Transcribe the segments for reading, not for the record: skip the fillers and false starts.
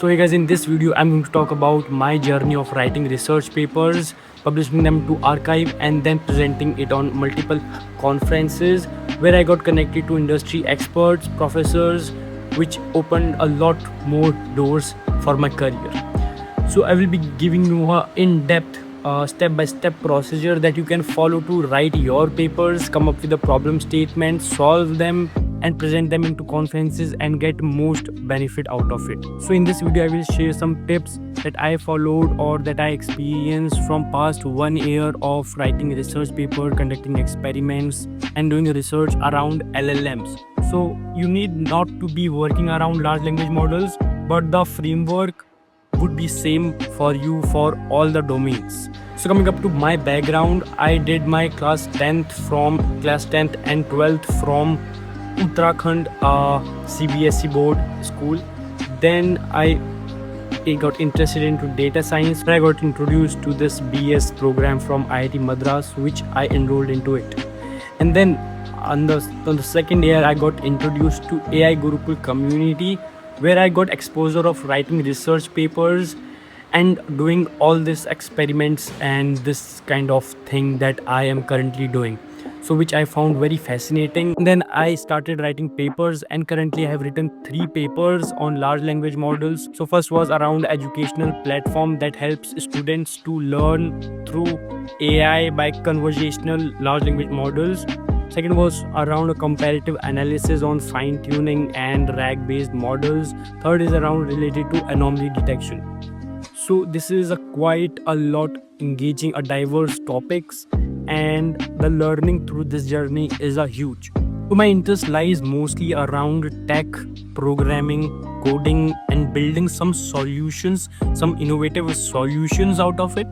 So hey guys, in this video I'm going to talk about my journey of writing research papers, publishing them to archive and then presenting it on multiple conferences where I got connected to industry experts, professors, which opened a lot more doors for my career. So I will be giving you a in-depth step-by-step procedure that you can follow to write your papers, come up with a problem statement, solve them and present them into conferences and get most benefit out of it. So in this video I will share some tips that I followed or that I experienced from past 1 year of writing research paper, conducting experiments and doing research around LLMs. So you need not to be working around large language models, but the framework would be same for you for all the domains. So coming up to my background, I did my class 10th and 12th from Uttarakhand CBSE board school. Then I got interested into data science. I got introduced to this BS program from IIT Madras, which I enrolled into it. And then on the second year, I got introduced to AI Gurukul community, where I got exposure of writing research papers and doing all these experiments and this kind of thing that I am currently doing. So which I found very fascinating. Then I started writing papers and currently I have written 3 papers on large language models. So first was around educational platform that helps students to learn through AI by conversational large language models. Second was around a comparative analysis on fine-tuning and RAG-based models. Third is around related to anomaly detection. So this is a quite a lot engaging a diverse topics, and the learning through this journey is a huge. So my interest lies mostly around tech, programming, coding and building some solutions, some innovative solutions out of it.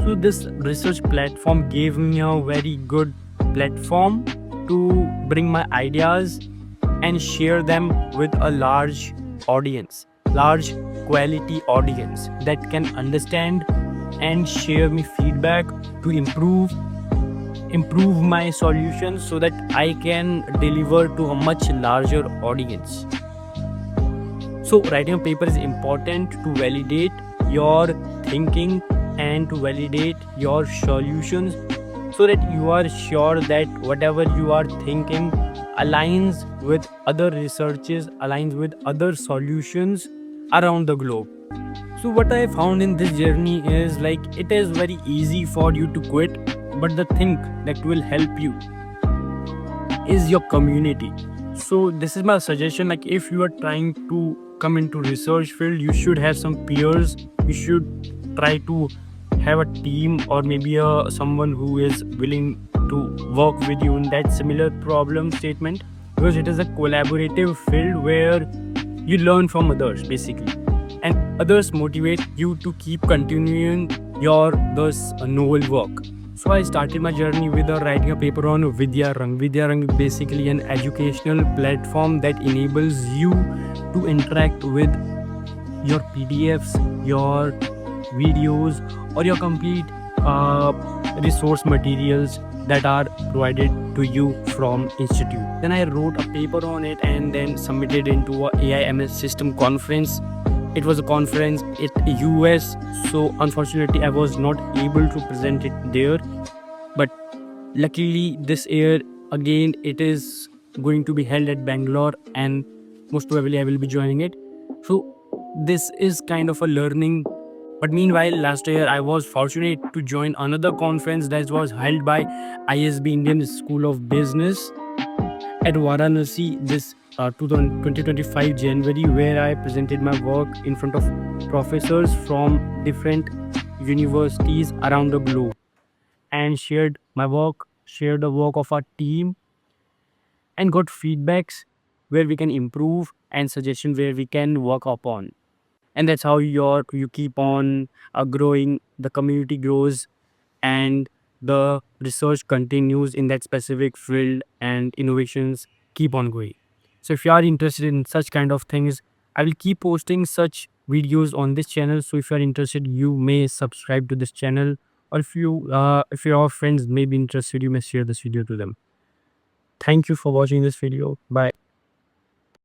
So this research platform gave me a very good platform to bring my ideas and share them with a large audience, large quality audience that can understand and share me feedback to improve my solutions so that I can deliver to a much larger audience. So writing a paper is important to validate your thinking and to validate your solutions, so that you are sure that whatever you are thinking aligns with other researches, aligns with other solutions around the globe. So what I found in this journey is like it is very easy for you to quit, but the thing that will help you is your community. So this is my suggestion, like if you are trying to come into research field, you should have some peers, you should try to have a team or maybe someone who is willing to work with you in that similar problem statement, because it is a collaborative field where you learn from others basically, and others motivate you to keep continuing your this novel work. So I started my journey with writing a paper on Vidyarang. Vidyarang is basically an educational platform that enables you to interact with your PDFs, your videos or your complete resource materials that are provided to you from institute. Then I wrote a paper on it and then submitted into a AIMS system conference. It was a conference at US, so unfortunately I was not able to present it there, but luckily this year again it is going to be held at Bangalore and most probably I will be joining it. So this is kind of a learning. But meanwhile, last year I was fortunate to join another conference that was held by ISB Indian School of Business at Varanasi this 2025 January, where I presented my work in front of professors from different universities around the globe and shared my work, shared the work of our team and got feedbacks where we can improve and suggestions where we can work upon. And that's how you keep on growing, the community grows and the research continues in that specific field and innovations keep on going. So if you are interested in such kind of things, I will keep posting such videos on this channel. So if you are interested, you may subscribe to this channel, or if your friends may be interested, you may share this video to them. Thank you for watching this video. Bye.